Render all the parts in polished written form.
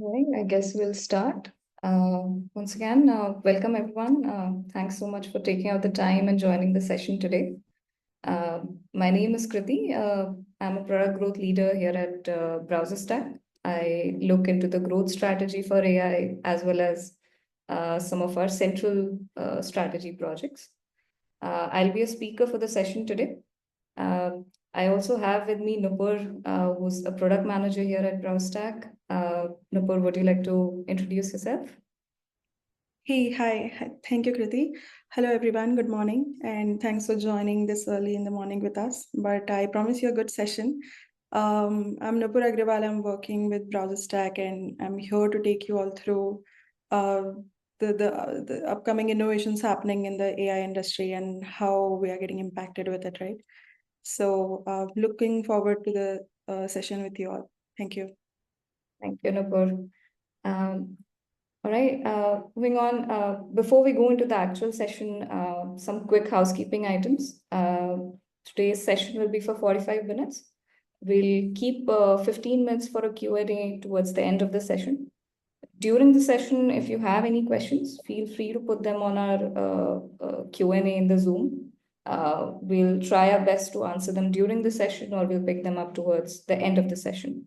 Right, I guess we'll start. Once again, welcome everyone. Thanks so much for taking out the time and joining the session today. My name is Kriti. I'm a product growth leader here at BrowserStack. I look into the growth strategy for AI as well as some of our central strategy projects. I'll be a speaker for the session today. Uh, I also have with me Nupur, who's a product manager here at BrowserStack. Nupur, would you like to introduce yourself? Hey, hi. Thank you, Kriti. Hello, everyone. Good morning. And thanks for joining this early in the morning with us. But I promise you a good session. I'm Nupur Agrawal. I'm working with BrowserStack, and I'm here to take you all through uh, the upcoming innovations happening in the AI industry and how we are getting impacted with it, right? So, looking forward to the session with you all. Thank you. Thank you, Nupur. All right, moving on. Before we go into the actual session, some quick housekeeping items. Today's session will be for 45 minutes. We'll keep 15 minutes for a Q&A towards the end of the session. During the session, if you have any questions, feel free to put them on our Q&A in the Zoom. We'll try our best to answer them during the session, or we'll pick them up towards the end of the session.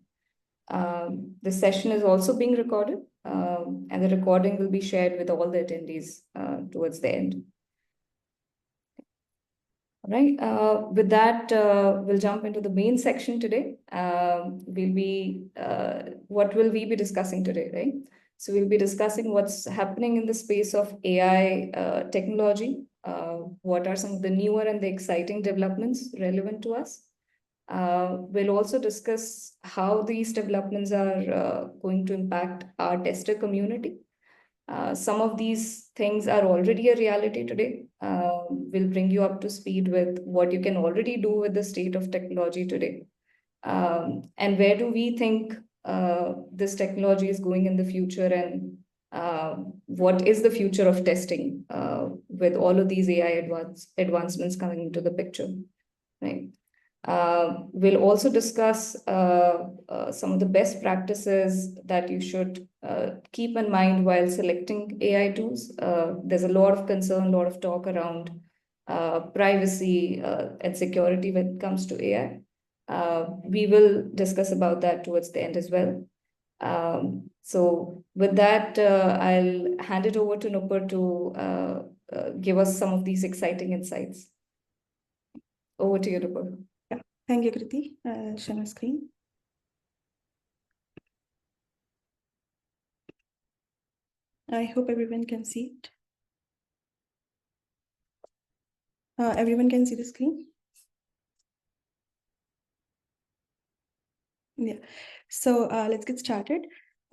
The session is also being recorded, and the recording will be shared with all the attendees towards the end. All right, with that, we'll jump into the main section today. What will we be discussing today, right? So we'll be discussing what's happening in the space of AI technology. What are some of the newer and the exciting developments relevant to us? We'll also discuss how these developments are going to impact our tester community. Some of these things are already a reality today. We'll bring you up to speed with what you can already do with the state of technology today. And where do we think this technology is going in the future, and what is the future of testing with all of these AI advancements coming into the picture, right? We'll also discuss some of the best practices that you should keep in mind while selecting AI tools. There's a lot of concern, a lot of talk around privacy and security when it comes to AI. We will discuss about that towards the end as well. So with that, I'll hand it over to Nupur to give us some of these exciting insights. Over to you, Nupur. Yeah. Thank you, Kriti. I'll share my screen. I hope everyone can see it. Everyone can see the screen? Yeah. So let's get started.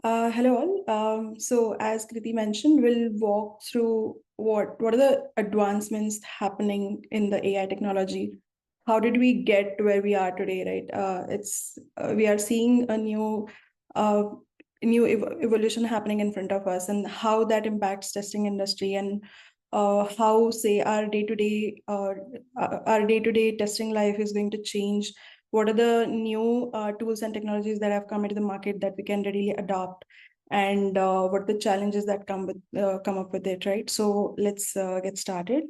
Hello all. So as Kriti mentioned, we'll walk through what are the advancements happening in the AI technology. How did we get to where we are today, right? We are seeing a new evolution happening in front of us, and how that impacts testing industry, and how, say, our day-to-day testing life is going to change. What are the new tools and technologies that have come into the market that we can readily adopt, and what are the challenges that come up with it, right? So let's get started.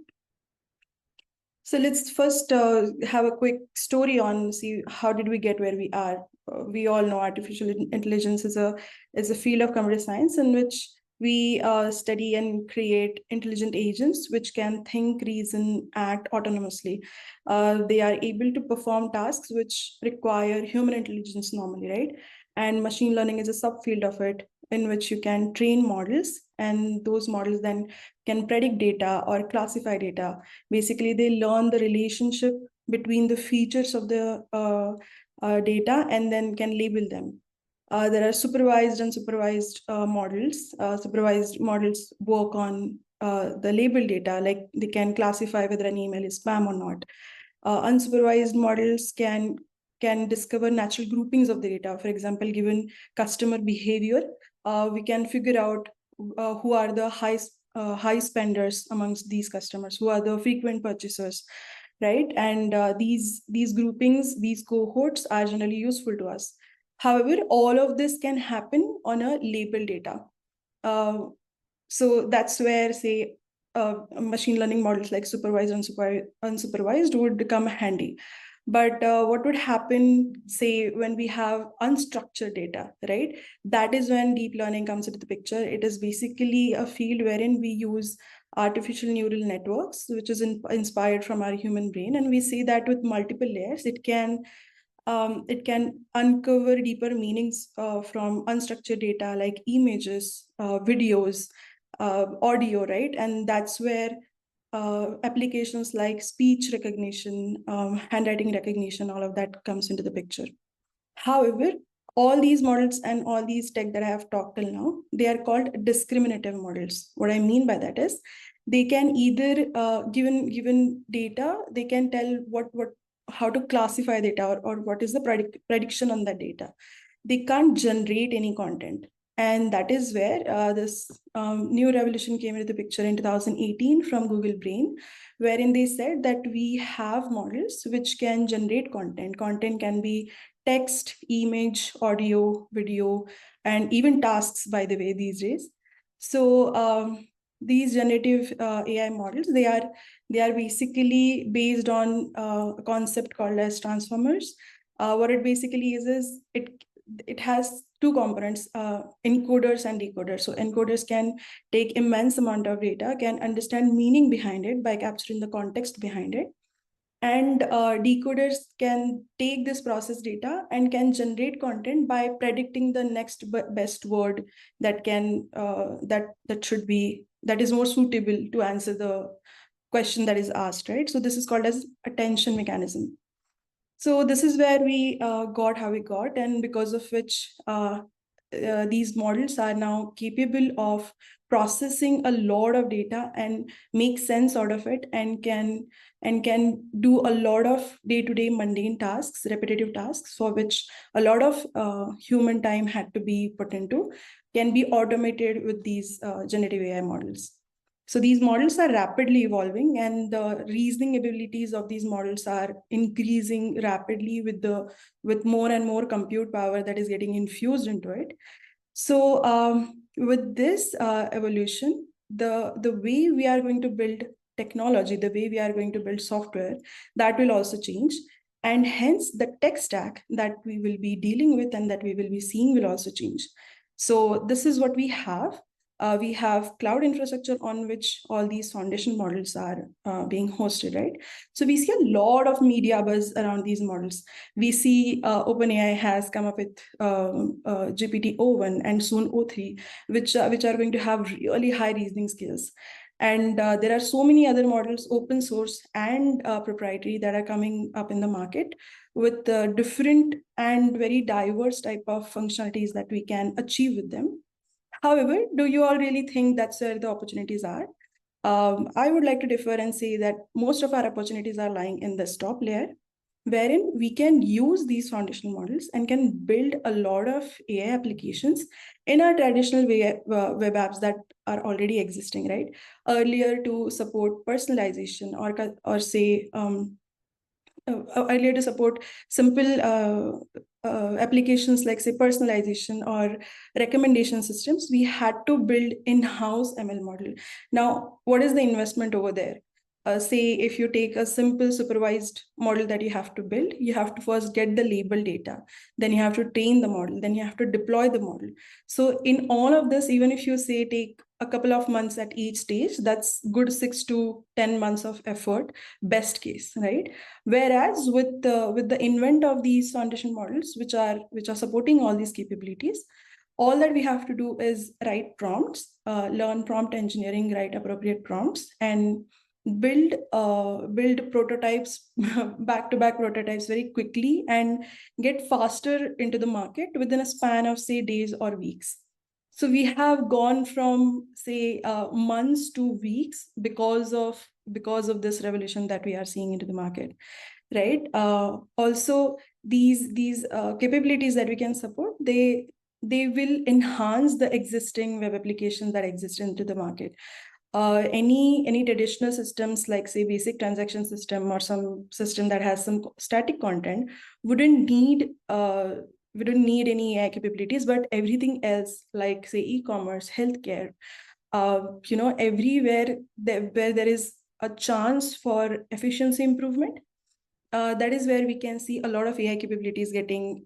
So let's first have a quick story on see how did we get where we are. We all know artificial intelligence is a field of computer science in which we study and create intelligent agents which can think, reason, act autonomously. They are able to perform tasks which require human intelligence normally, right? And machine learning is a subfield of it, in which you can train models, and those models then can predict data or classify data. Basically, they learn the relationship between the features of the data and then can label them. There are supervised and unsupervised models. Supervised models work on the label data, like they can classify whether an email is spam or not. Unsupervised models can discover natural groupings of the data. For example, given customer behavior, we can figure out who are the high spenders amongst these customers, who are the frequent purchasers, right? And these groupings, these cohorts are generally useful to us. However, all of this can happen on a label data. So that's where, say, machine learning models like supervised and unsupervised would come handy. But what would happen, say, when we have unstructured data, right? That is when deep learning comes into the picture. It is basically a field wherein we use artificial neural networks, which is inspired from our human brain. And we see that with multiple layers, it can uncover deeper meanings from unstructured data like images, videos, audio, right? And that's where applications like speech recognition, handwriting recognition, all of that comes into the picture. However, all these models and all these tech that I have talked till now, they are called discriminative models. What I mean by that is they can either, given data, they can tell how to classify data, or what is the prediction on that data. They can't generate any content. And that is where this new revolution came into the picture in 2018 from Google Brain, wherein they said that we have models which can generate content. Content can be text, image, audio, video, and even tasks, by the way, these days. So these generative AI models, they are basically based on a concept called as transformers. What it basically is it has two components, encoders and decoders. So encoders can take immense amount of data, can understand meaning behind it by capturing the context behind it. And decoders can take this process data and can generate content by predicting the next best word that can that is more suitable to answer the question that is asked, right? So this is called as attention mechanism. So this is where we got how we got, and because of which these models are now capable of processing a lot of data and make sense out of it, and can do a lot of day-to-day mundane tasks, repetitive tasks, for which a lot of human time had to be put into, can be automated with these generative AI models. So these models are rapidly evolving, and the reasoning abilities of these models are increasing rapidly with more and more compute power that is getting infused into it. So with this evolution, the way we are going to build technology, the way we are going to build software, that will also change. And hence the tech stack that we will be dealing with and that we will be seeing will also change. So this is what we have. We have cloud infrastructure on which all these foundation models are being hosted, right? So we see a lot of media buzz around these models. We see OpenAI has come up with GPT-o1 and soon O3, which are going to have really high reasoning skills. And there are so many other models, open source and proprietary, that are coming up in the market with different and very diverse type of functionalities that we can achieve with them. However, do you all really think that's where the opportunities are? I would like to differ and say that most of our opportunities are lying in this top layer, wherein we can use these foundational models and can build a lot of AI applications in our traditional web apps that are already existing, right? Earlier, to support personalization, or say earlier to support simple applications like, say, personalization or recommendation systems, we had to build in-house ML model. Now, what is the investment over there? Say, if you take a simple supervised model that you have to build, you have to first get the label data, then you have to train the model, then you have to deploy the model. So in all of this, even if you say take a couple of months at each stage, that's good 6 to 10 months of effort, best case, right? Whereas with the invent of these foundation models, which are supporting all these capabilities, all that we have to do is write prompts, learn prompt engineering, write appropriate prompts, and build prototypes, back-to-back prototypes very quickly, and get faster into the market within a span of, say, days or weeks. So we have gone from, say, months to weeks because of this revolution that we are seeing into the market, right? Also, these capabilities that we can support, they will enhance the existing web applications that exist into the market. Any traditional systems like, say, basic transaction system or some system that has some static content wouldn't need need any AI capabilities, but everything else, like say e-commerce, healthcare, everywhere where there is a chance for efficiency improvement, that is where we can see a lot of AI capabilities getting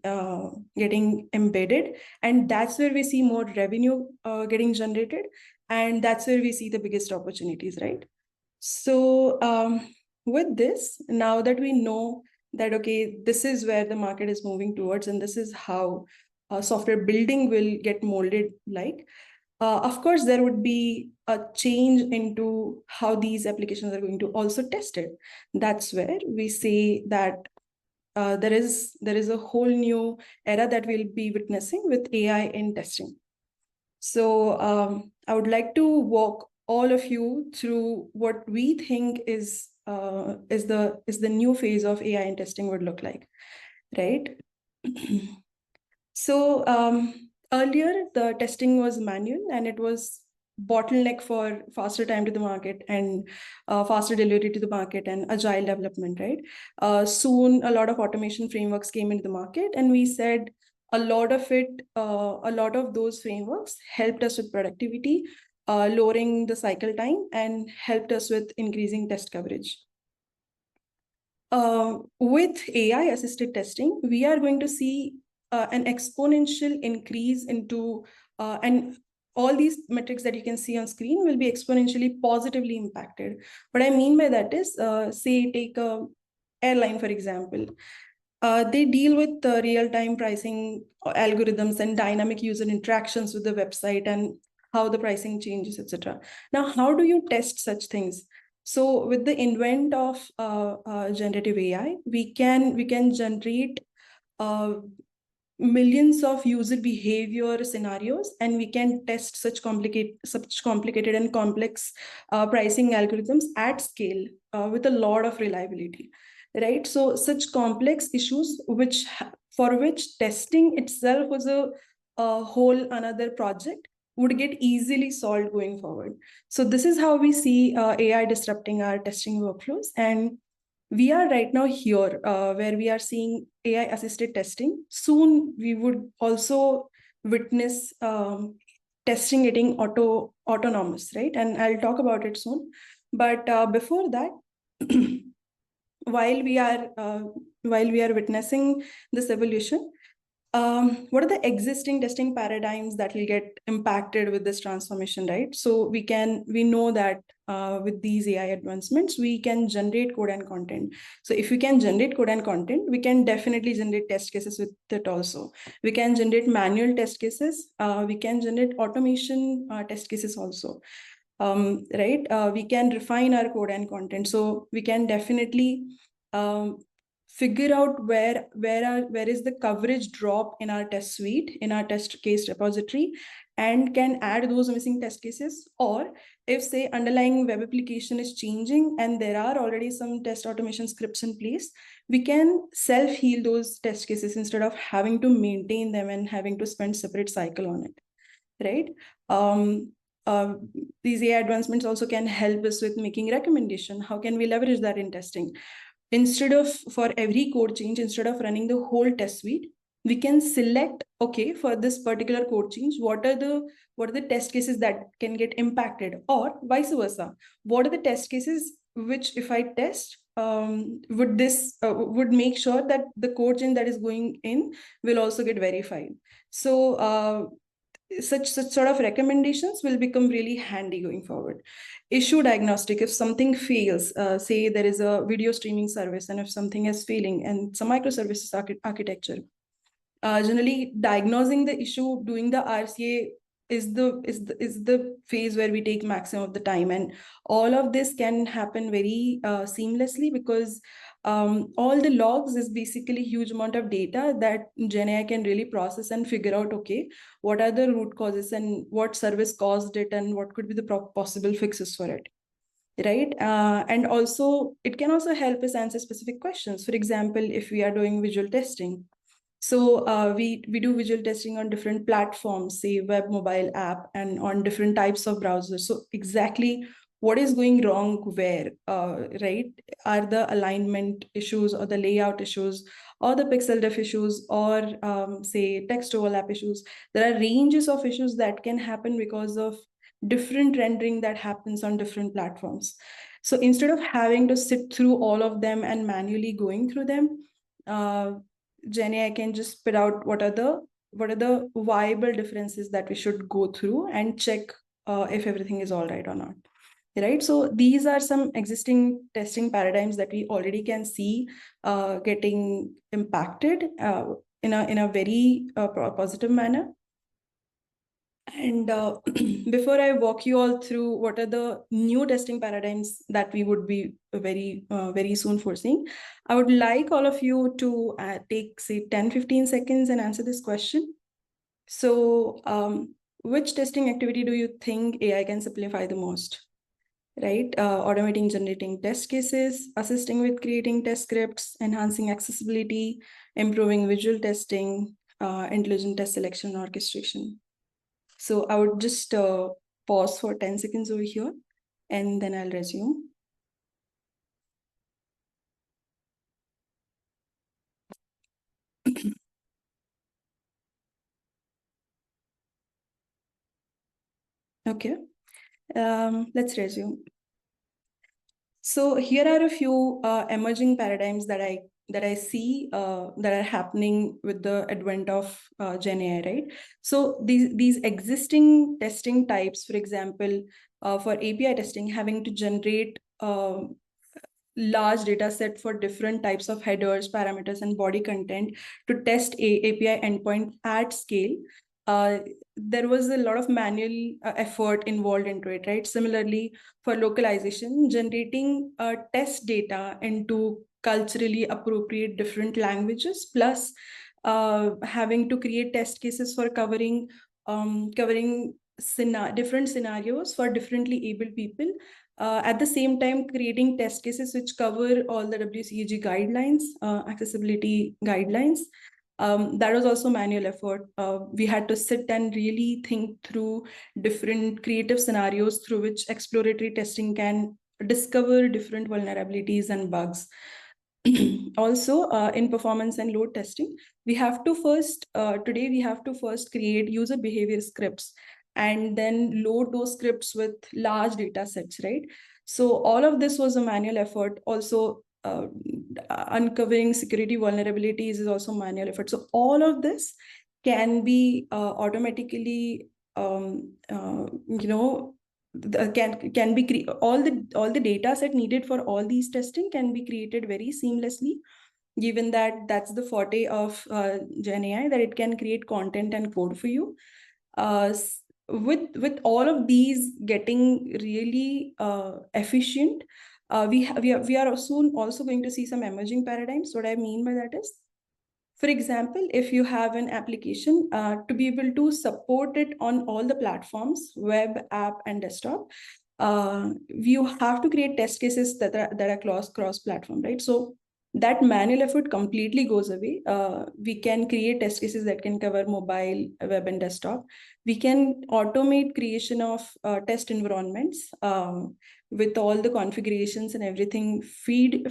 embedded, and that's where we see more revenue getting generated, and that's where we see the biggest opportunities, right? So with this, now that we know that, okay, this is where the market is moving towards, and this is how software building will get molded like, of course, there would be a change into how these applications are going to also test it. That's where we say that there is a whole new era that we'll be witnessing with AI in testing. So I would like to walk all of you through what we think is the new phase of AI in testing would look like, right? So earlier, the testing was manual, and it was bottleneck for faster time to the market and faster delivery to the market and agile development, right? Soon, a lot of automation frameworks came into the market, and we said a lot of those frameworks helped us with productivity, lowering the cycle time, and helped us with increasing test coverage. With AI assisted testing, we are going to see an exponential increase into, and all these metrics that you can see on screen will be exponentially positively impacted. What I mean by that is, say, take a airline, for example. They deal with real-time pricing algorithms and dynamic user interactions with the website and how the pricing changes, etc. Now, how do you test such things? So with the invent of generative AI, we can generate millions of user behavior scenarios, and we can test such complicated and complex pricing algorithms at scale with a lot of reliability, right? So such complex issues for which testing itself was a whole another project would get easily solved going forward. So this is how we see AI disrupting our testing workflows. And we are right now here where we are seeing AI assisted testing. Soon we would also witness testing getting autonomous, right? And I'll talk about it soon. But before that, while we are witnessing this evolution, what are the existing testing paradigms that will get impacted with this transformation, right? So we know that with these AI advancements, we can generate code and content. So if we can generate code and content, we can definitely generate test cases with it also. We can generate manual test cases. We can generate automation test cases also. Right? We can refine our code and content. So we can definitely figure out where is the coverage drop in our test suite, in our test case repository, and can add those missing test cases. Or if, say, underlying web application is changing and there are already some test automation scripts in place, we can self-heal those test cases instead of having to maintain them and having to spend separate cycle on it, right? These AI advancements also can help us with making recommendation. How can we leverage that in testing? Instead of, for every code change, instead of running the whole test suite, we can select, okay, for this particular code change, what are the test cases that can get impacted, or vice versa. What are the test cases which, if I test, would make sure that the code change that is going in will also get verified. So such sort of recommendations will become really handy going forward. Issue diagnostic: if something fails, say there is a video streaming service, and if something is failing, and some microservices architecture, generally diagnosing the issue, doing the RCA is the phase where we take maximum of the time, and all of this can happen very seamlessly, because all the logs is basically huge amount of data that GenAI can really process and figure out, okay, what are the root causes and what service caused it and what could be the possible fixes for it, right? And also it can also help us answer specific questions. For example, if we are doing visual testing, so we do visual testing on different platforms, say web, mobile, app, and on different types of browsers. So exactly what is going wrong where, right? Are the alignment issues or the layout issues or the pixel def issues or say text overlap issues? There are ranges of issues that can happen because of different rendering that happens on different platforms. So instead of having to sit through all of them and manually going through them, Jenny, I can just spit out what are the viable differences that we should go through and check if everything is all right or not. Right. So these are some existing testing paradigms that we already can see getting impacted in a very positive manner. And before I walk you all through what are the new testing paradigms that we would be very soon foreseeing, I would like all of you to take say 10-15 seconds and answer this question. So which testing activity do you think AI can simplify the most? Right? Automating generating test cases, assisting with creating test scripts, enhancing accessibility, improving visual testing, intelligent test selection and orchestration. So I would just pause for 10 seconds over here and then I'll resume. Okay, let's resume. So here are a few emerging paradigms that I see that are happening with the advent of Gen AI, right? So these existing testing types, for example, for API testing, having to generate large data set for different types of headers, parameters, and body content to test a API endpoint at scale. There was a lot of manual effort involved into it, right? Similarly, for localization, generating test data into culturally appropriate different languages, plus having to create test cases for covering different scenarios for differently abled people. At the same time, creating test cases which cover all the WCAG guidelines, accessibility guidelines. That was also manual effort. We had to sit and really think through different creative scenarios through which exploratory testing can discover different vulnerabilities and bugs. Also, in performance and load testing, we have to first, today we have to first create user behavior scripts and then load those scripts with large data sets, right? So all of this was a manual effort. Also, uncovering security vulnerabilities is also manual effort. So all of this can be automatically, can be all the data set needed for all these testing can be created very seamlessly, given that that's the forte of Gen AI, that it can create content and code for you. With all of these getting really efficient, we are soon also going to see some emerging paradigms. What I mean by that is, for example, if you have an application, to be able to support it on all the platforms, web, app, and desktop, you have to create test cases that are cross platform, right? So that manual effort completely goes away. We can create test cases that can cover mobile, web, and desktop. We can automate creation of test environments with all the configurations and everything feed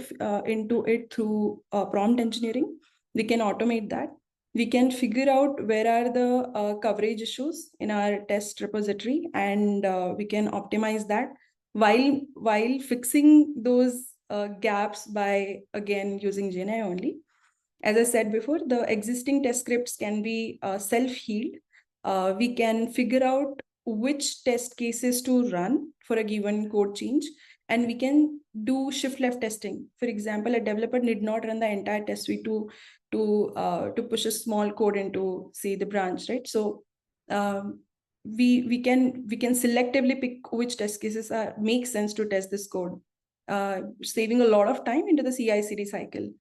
into it through prompt engineering. We can automate that. We can figure out where are the coverage issues in our test repository, and we can optimize that while fixing those gaps by, again, using GenAI only. As I said before, the existing test scripts can be self-healed. We can figure out which test cases to run for a given code change, and we can do shift left testing. For example, a developer need not run the entire test suite to push a small code into, say, the branch, right? So we can selectively pick which test cases make sense to test this code, saving a lot of time into the CI/CD cycle.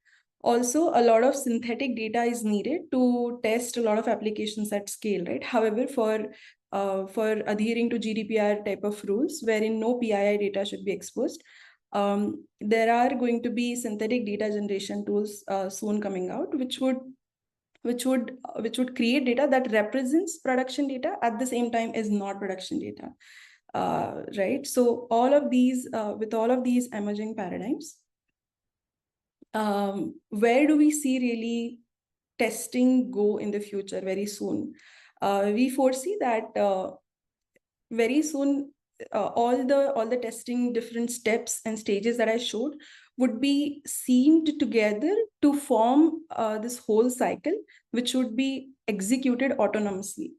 Also, a lot of synthetic data is needed to test a lot of applications at scale, right? However, for adhering to GDPR type of rules, wherein no PII data should be exposed, there are going to be synthetic data generation tools soon coming out, which would create data that represents production data, at the same time is not production data. right? So all of these, with all of these emerging paradigms, where do we see really testing go in the future very soon? We foresee that very soon all the testing different steps and stages that I showed would be seamed together to form this whole cycle, which would be executed autonomously.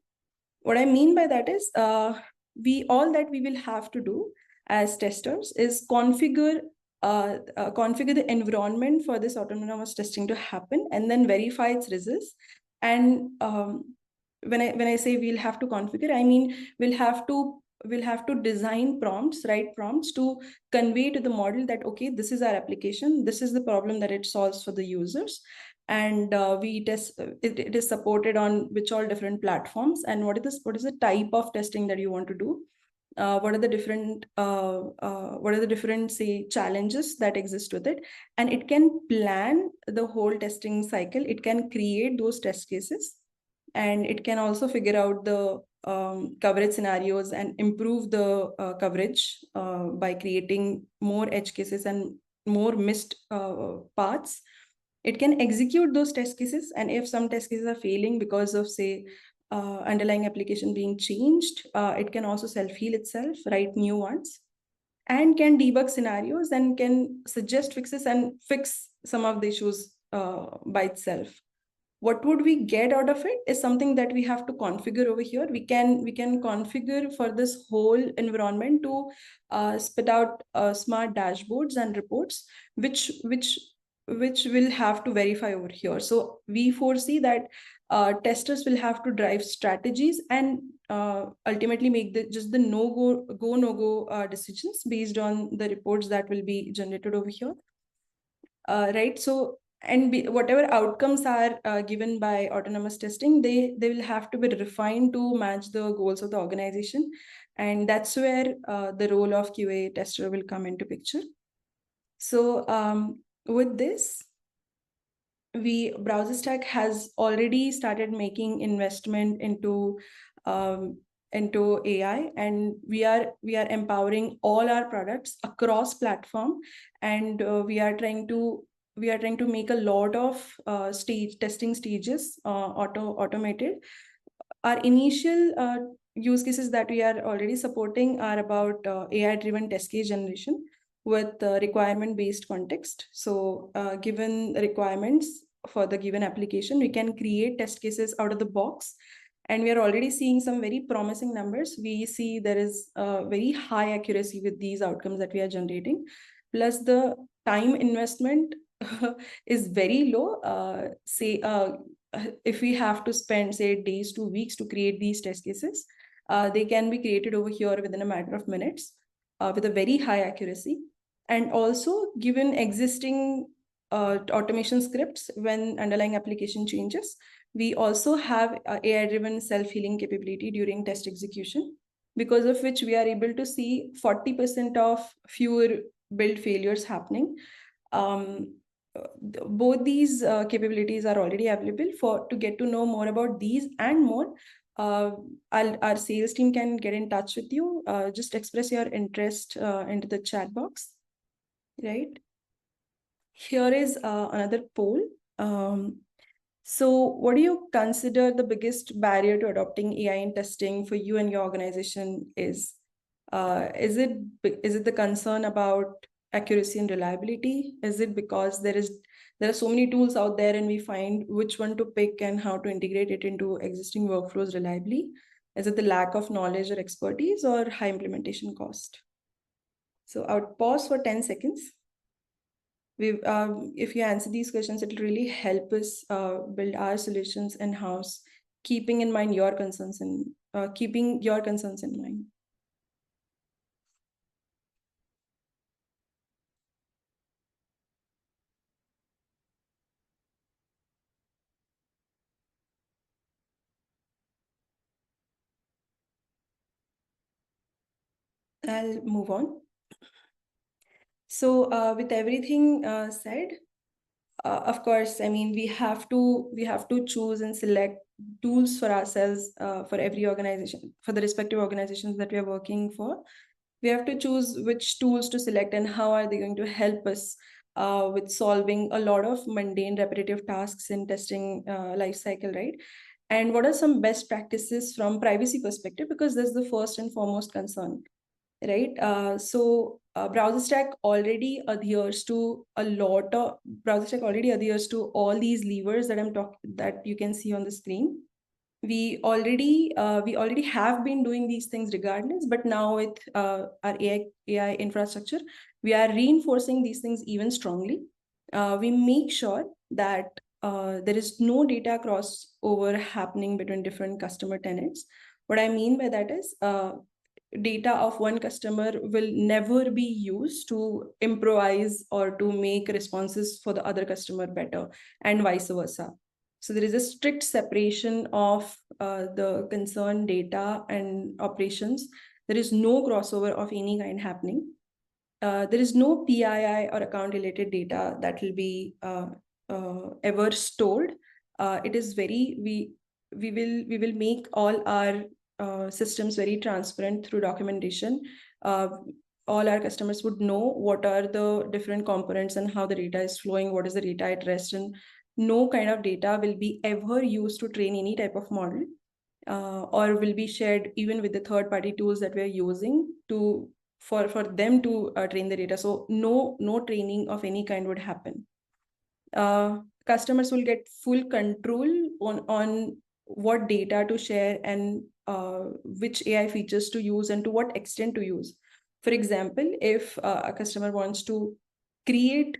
What I mean by that is all that we will have to do as testers is configure the environment for this autonomous testing to happen and then verify its results. And when I say we'll have to configure, I mean we'll have to design prompts, write prompts to convey to the model that, okay, this is our application, this is the problem that it solves for the users, and we test it is supported on which all different platforms, and what is the type of testing that you want to do, what are the different say challenges that exist with it, and it can plan the whole testing cycle, it can create those test cases, and it can also figure out the coverage scenarios and improve the coverage by creating more edge cases and more missed paths. It can execute those test cases, and if some test cases are failing because of, say, underlying application being changed, it can also self-heal itself, write new ones, and can debug scenarios and can suggest fixes and fix some of the issues by itself. What would we get out of it is something that we have to configure over here. We can configure for this whole environment to spit out smart dashboards and reports, which will have to verify over here. So we foresee that testers will have to drive strategies and ultimately make just the no go decisions based on the reports that will be generated over here. Right. So, and whatever outcomes are given by autonomous testing, they will have to be refined to match the goals of the organization, and that's where the role of QA tester will come into picture. So with this, BrowserStack has already started making investment into AI, and we are empowering all our products across platform, and we are trying to make a lot of testing stages automated. Our initial use cases that we are already supporting are about AI-driven test case generation with requirement-based context. So given requirements for the given application, we can create test cases out of the box. And we are already seeing some very promising numbers. We see there is very high accuracy with these outcomes that we are generating. Plus the time investment is very low. If we have to spend, say, days to weeks to create these test cases, they can be created over here within a matter of minutes with a very high accuracy. And also, given existing automation scripts, when underlying application changes, we also have AI-driven self-healing capability during test execution, because of which we are able to see 40% of fewer build failures happening. Both these capabilities are already available. To get to know more about these and more, our sales team can get in touch with you. Just express your interest into the chat box, right? Here is another poll. So what do you consider the biggest barrier to adopting AI in testing for you and your organization is? Is it the concern about accuracy and reliability? Is it because there are so many tools out there and we find which one to pick and how to integrate it into existing workflows reliably? Is it the lack of knowledge or expertise, or high implementation cost? So I would pause for 10 seconds. If you answer these questions, it will really help us build our solutions in-house, keeping in mind your concerns and keeping your concerns in mind. I'll move on. So with everything said, of course, I mean, we have to choose and select tools for ourselves, for every organization, for the respective organizations that we are working for. We have to choose which tools to select and how are they going to help us with solving a lot of mundane repetitive tasks in testing life cycle, right? And what are some best practices from privacy perspective, because that's the first and foremost concern, right? BrowserStack already adheres to all these levers that you can see on the screen. We already have been doing these things regardless, but now with our AI infrastructure, we are reinforcing these things even strongly. We make sure that there is no data crossover happening between different customer tenants. What I mean by that is data of one customer will never be used to improvise or to make responses for the other customer better, and vice versa. So there is a strict separation of the concerned data and operations. There is no crossover of any kind happening. There is no PII or account related data that will be ever stored. It is very we will make all our systems very transparent through documentation. All our customers would know what are the different components and how the data is flowing, what is the data at rest, and no kind of data will be ever used to train any type of model, or will be shared even with the third-party tools that we are using for them to train the data. So no training of any kind would happen. Customers will get full control on what data to share and which AI features to use and to what extent to use. For example, if a customer wants to create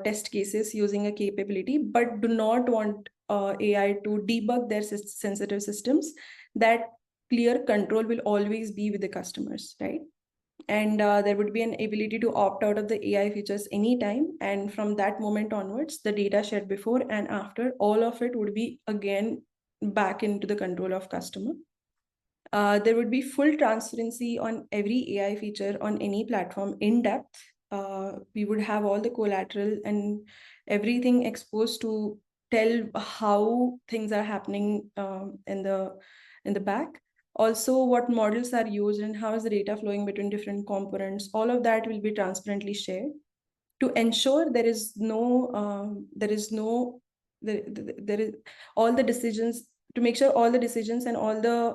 test cases using a capability, but do not want AI to debug their sensitive systems, that clear control will always be with the customers, right? And there would be an ability to opt out of the AI features anytime. And from that moment onwards, the data shared before and after, all of it would be again back into the control of customer. There would be full transparency on every AI feature on any platform in depth. We would have all the collateral and everything exposed to tell how things are happening in the back. Also, what models are used and how is the data flowing between different components. All of that will be transparently shared to ensure there is all the decisions, to make sure all the decisions and all the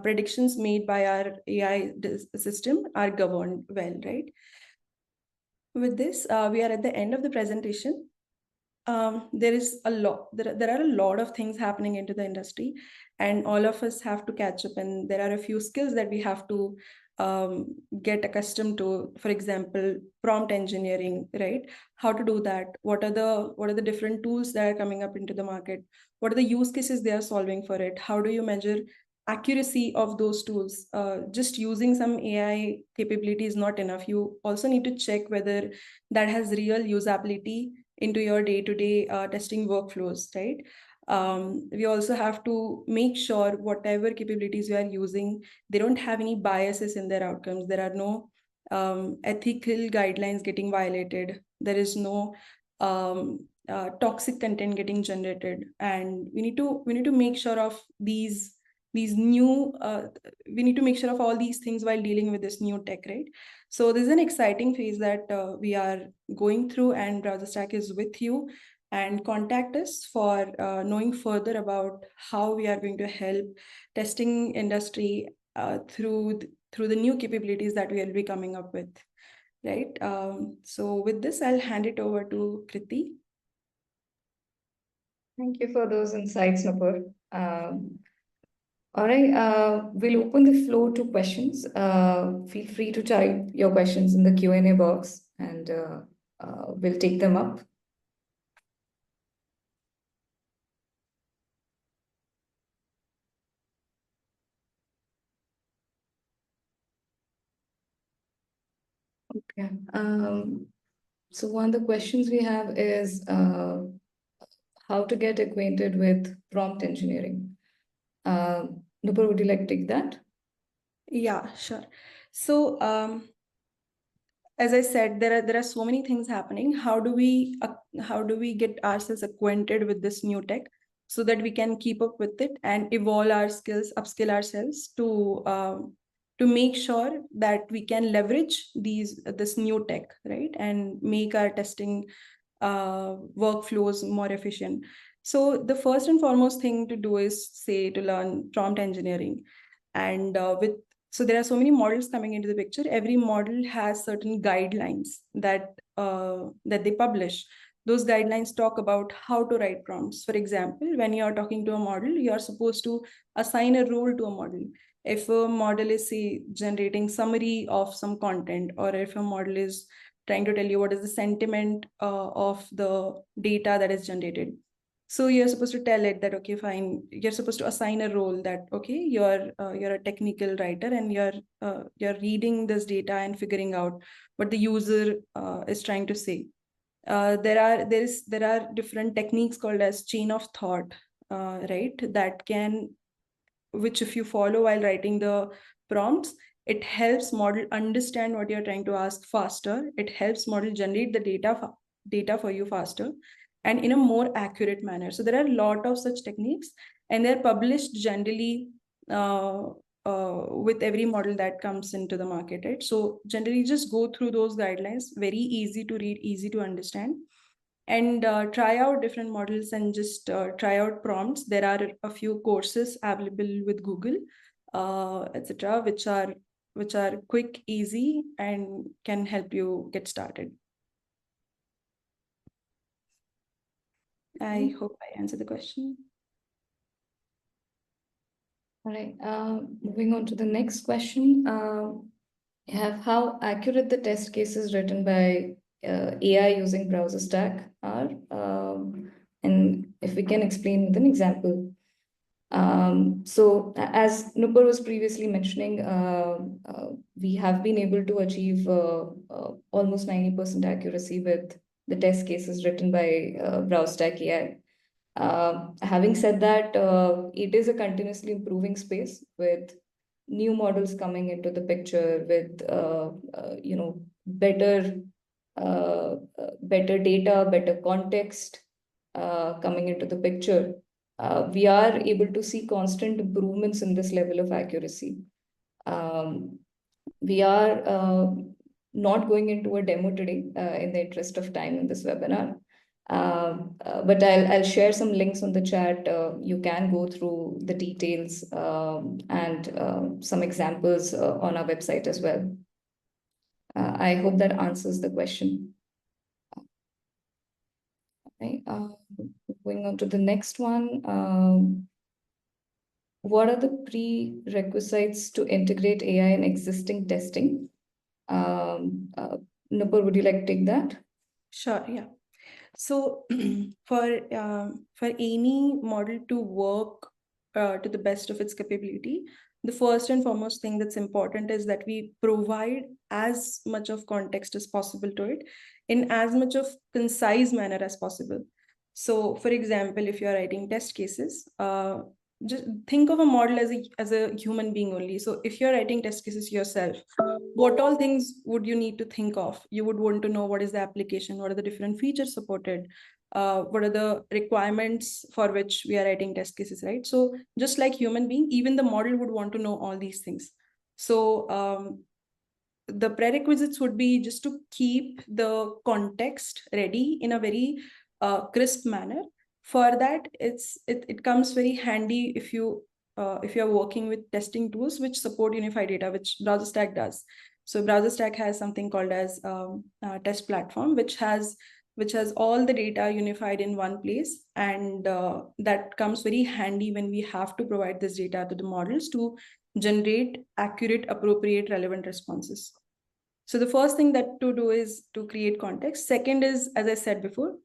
predictions made by our AI system are governed well, right? With this, we are at the end of the presentation. There are a lot of things happening into the industry, and all of us have to catch up, and there are a few skills that we have to get accustomed to. For example, prompt engineering, right? How to do that? What are the different tools that are coming up into the market? What are the use cases they are solving for it? How do you measure accuracy of those tools? Just using some AI capability is not enough. You also need to check whether that has real usability into your day-to-day testing workflows, right? We also have to make sure whatever capabilities we are using, they don't have any biases in their outcomes. There are no ethical guidelines getting violated. There is no toxic content getting generated, and we need to make sure of these new we need to make sure of all these things while dealing with this new tech, right? So this is an exciting phase that we are going through, and BrowserStack is with you. And contact us for knowing further about how we are going to help testing industry through the new capabilities that we will be coming up with, right? So with this, I'll hand it over to Kriti. Thank you for those insights, Nupur. All right, we'll open the floor to questions. Feel free to type your questions in the Q&A box, and we'll take them up. Okay. So one of the questions we have is how to get acquainted with prompt engineering. Nupur, would you like to take that? Yeah, sure. So as I said, there are so many things happening. How do we get ourselves acquainted with this new tech? so that we can keep up with it and evolve our skills, upskill ourselves to make sure that we can leverage this new tech, right, and make our testing workflows more efficient. So the first and foremost thing to do is, say, to learn prompt engineering. And so there are so many models coming into the picture. Every model has certain guidelines that they publish. Those guidelines talk about how to write prompts. For example, when you are talking to a model, you are supposed to assign a role to a model. If a model is, say, generating summary of some content, or if a model is trying to tell you what is the sentiment of the data that is generated, so you're supposed to tell it that, okay, fine, you're supposed to assign a role that, okay, you're a technical writer, and you're reading this data and figuring out what the user is trying to say. There are different techniques called as chain of thought, right, which if you follow while writing the prompts, it helps model understand what you're trying to ask faster. It helps model generate the data for you faster and in a more accurate manner. So there are a lot of such techniques, and they're published generally with every model that comes into the market, right? So generally just go through those guidelines, very easy to read, easy to understand, and try out different models and just try out prompts. There are a few courses available with Google, etc., which are quick, easy, and can help you get started. I hope I answered the question. All right. Moving on to the next question. You have how accurate the test cases written by AI using BrowserStack are, and if we can explain with an example. So as Nupur was previously mentioning, we have been able to achieve almost 90% accuracy with the test cases written by BrowserStack AI. Having said that, it is a continuously improving space with new models coming into the picture with better data, better context coming into the picture. We are able to see constant improvements in this level of accuracy. We are not going into a demo today in the interest of time in this webinar. But I'll share some links on the chat. You can go through the details and some examples on our website as well. I hope that answers the question. Okay, going on to the next one. What are the prerequisites to integrate AI in existing testing? Nupur, would you like to take that? Sure, yeah. So for any model to work to the best of its capability, the first and foremost thing that's important is that we provide as much of context as possible to it in as much of concise manner as possible. So for example, if you're writing test cases, just think of a model as a human being only. So if you're writing test cases yourself, what all things would you need to think of? You would want to know what is the application, what are the different features supported, what are the requirements for which we are writing test cases, right? So just like human being, even the model would want to know all these things. So the prerequisites would be just to keep the context ready in a very crisp manner. For that, it comes very handy if you're working with testing tools which support unified data, which BrowserStack does. So BrowserStack has something called as test platform, which has all the data unified in one place, and that comes very handy when we have to provide this data to the models to generate accurate, appropriate, relevant responses. So the first thing that to do is to create context. Second is, as I said before,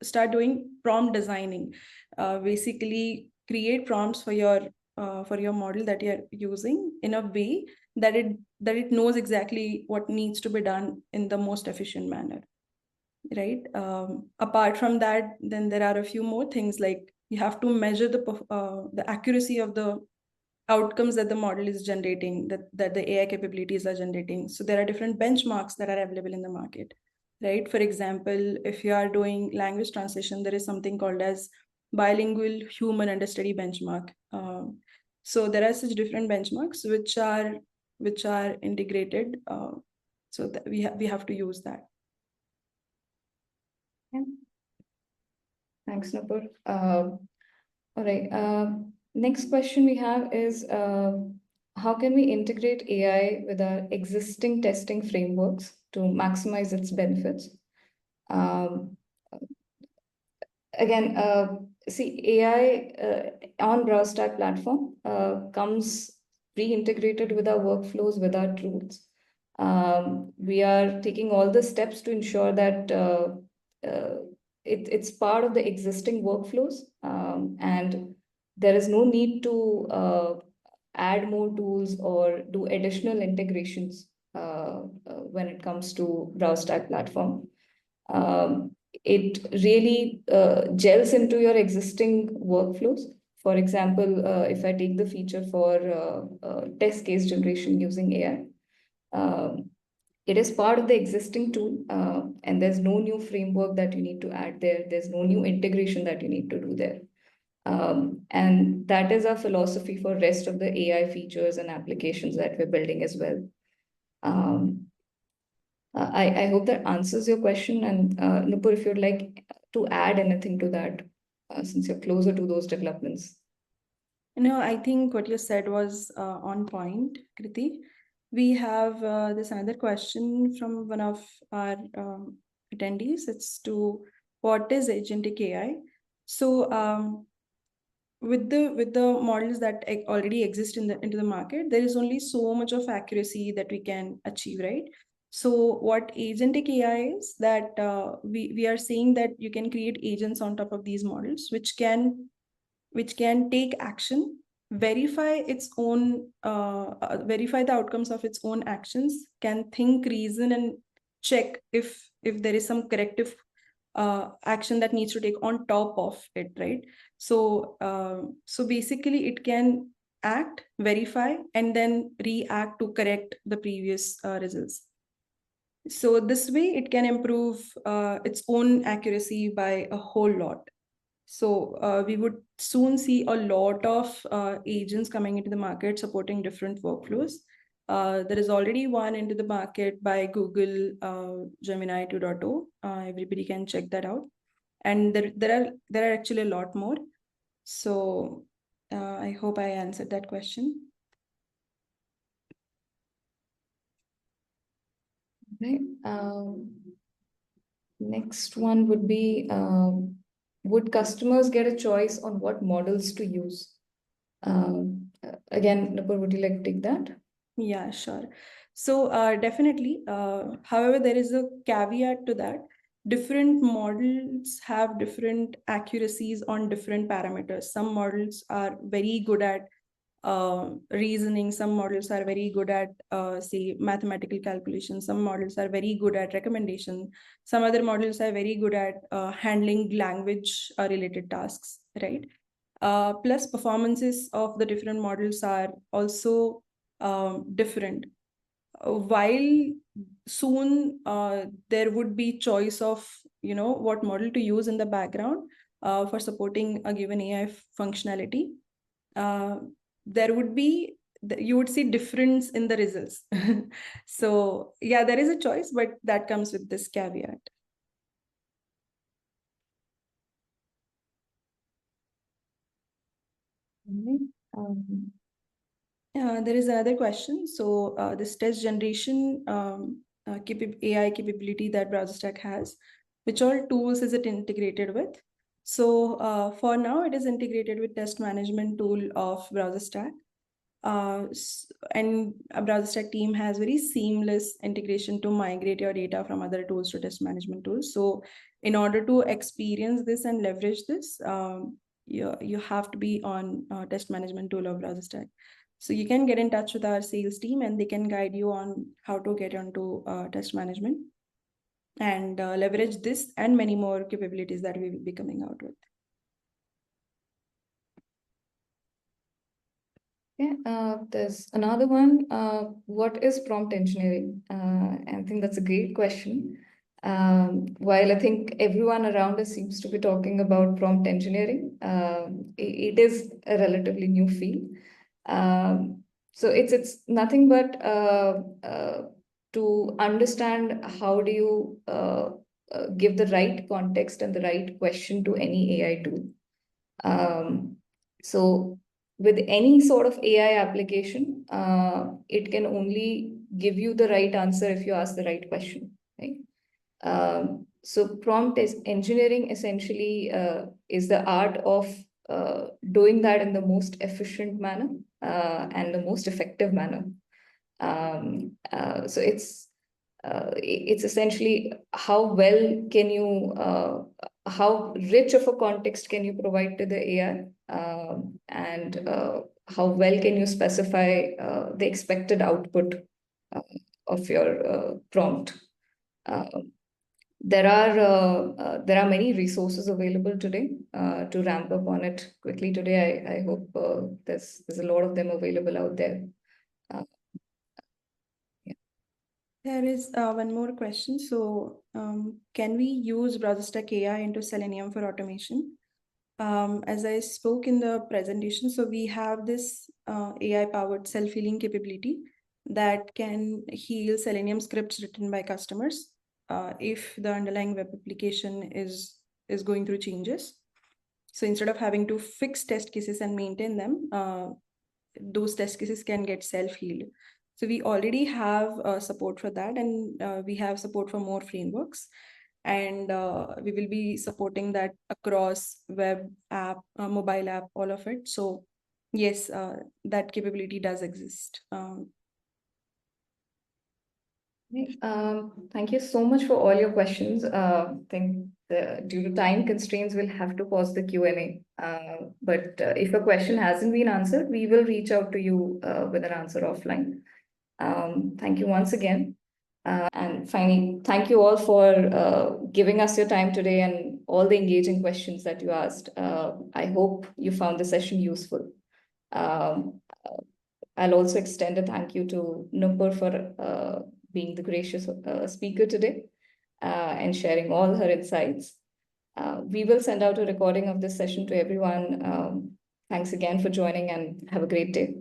start doing prompt designing. Basically create prompts for your model that you're using in a way that it knows exactly what needs to be done in the most efficient manner, right? Apart from that, then there are a few more things, like you have to measure the accuracy of the outcomes that the model is generating, that the AI capabilities are generating. So there are different benchmarks that are available in the market. right? For example, if you are doing language translation, there is something called as bilingual human understudy benchmark. So there are such different benchmarks which are integrated. So that we have to use that. Yeah. Thanks, Nupur. All right. Next question we have is how can we integrate AI with our existing testing frameworks to maximize its benefits? Um, Again, see, AI on BrowserStack platform comes pre-integrated with our workflows, with our tools. We are taking all the steps to ensure that it's part of the existing workflows, and there is no need to add more tools or do additional integrations when it comes to BrowserStack platform. It really gels into your existing workflows. For example, if I take the feature for test case generation using AI, it is part of the existing tool, and there's no new framework that you need to add there. There's no new integration that you need to do there. And that is our philosophy for rest of the AI features and applications that we're building as well. I hope that answers your question. And Nupur, if you'd like to add anything to that, since you're closer to those developments. No, I think what you said was on point, Kriti. We have this another question from one of our attendees. It's to what is agentic AI? So with the models that already exist into the market, there is only so much of accuracy that we can achieve, right? So what agentic AI is that we are saying that you can create agents on top of these models, which can take action, verify its own verify the outcomes of its own actions, can think, reason, and check if there is some corrective action that needs to take on top of it, right? So basically it can act, verify, and then react to correct the previous results. So this way it can improve its own accuracy by a whole lot. So we would soon see a lot of agents coming into the market supporting different workflows. There is already one into the market by Google, Gemini 2.0. Everybody can check that out. And there are actually a lot more. So I hope I answered that question. Right. Next one would be, would customers get a choice on what models to use? Again, Nupur, would you like to take that? Yeah, sure. So definitely. However, there is a caveat to that. Different models have different accuracies on different parameters. Some models are very good at reasoning. Some models are very good at, say, mathematical calculation. Some models are very good at recommendation. Some other models are very good at handling language related tasks, right? Plus, performances of the different models are also different. While soon there would be choice of what model to use in the background for supporting a given AI functionality, there would be you would see difference in the results. So yeah, there is a choice, but that comes with this caveat. Um, There is another question. So this test generation AI capability that BrowserStack has, which all tools is it integrated with? So for now, it is integrated with test management tool of BrowserStack. And a BrowserStack team has very seamless integration to migrate your data from other tools to test management tools. So in order to experience this and leverage this, you have to be on test management tool of BrowserStack. So you can get in touch with our sales team and they can guide you on how to get onto test management and leverage this and many more capabilities that we will be coming out with. Yeah, there's another one. What is prompt engineering? I think that's a great question. While I think everyone around us seems to be talking about prompt engineering, it is a relatively new field. So it's nothing but to understand how do you give the right context and the right question to any AI tool. So with any sort of AI application, it can only give you the right answer if you ask the right question, right? So prompt is engineering essentially is the art of doing that in the most efficient manner and the most effective manner. So it's essentially how well can you how rich of a context can you provide to the AI, and how well can you specify the expected output uh, of your prompt. Uh, there are many resources available today to ramp up on it quickly today. I hope there's a lot of them available out there. Uh, yeah. There is one more question. So, can we use BrowserStack AI into Selenium for automation? As I spoke in the presentation, so we have this AI-powered self-healing capability that can heal Selenium scripts written by customers if the underlying web application is going through changes. So instead of having to fix test cases and maintain them, those test cases can get self-healed. So we already have support for that, and we have support for more frameworks. And we will be supporting that across web app, mobile app, all of it. So yes, that capability does exist. Thank you so much for all your questions. I think due to time constraints, we'll have to pause the Q&A. But if a question hasn't been answered, we will reach out to you with an answer offline. Thank you once again. And finally, thank you all for giving us your time today and all the engaging questions that you asked. I hope you found the session useful. Um, I'll also extend a thank you to Nupur for being the gracious speaker today and sharing all her insights. We will send out a recording of this session to everyone. Thanks again for joining and have a great day.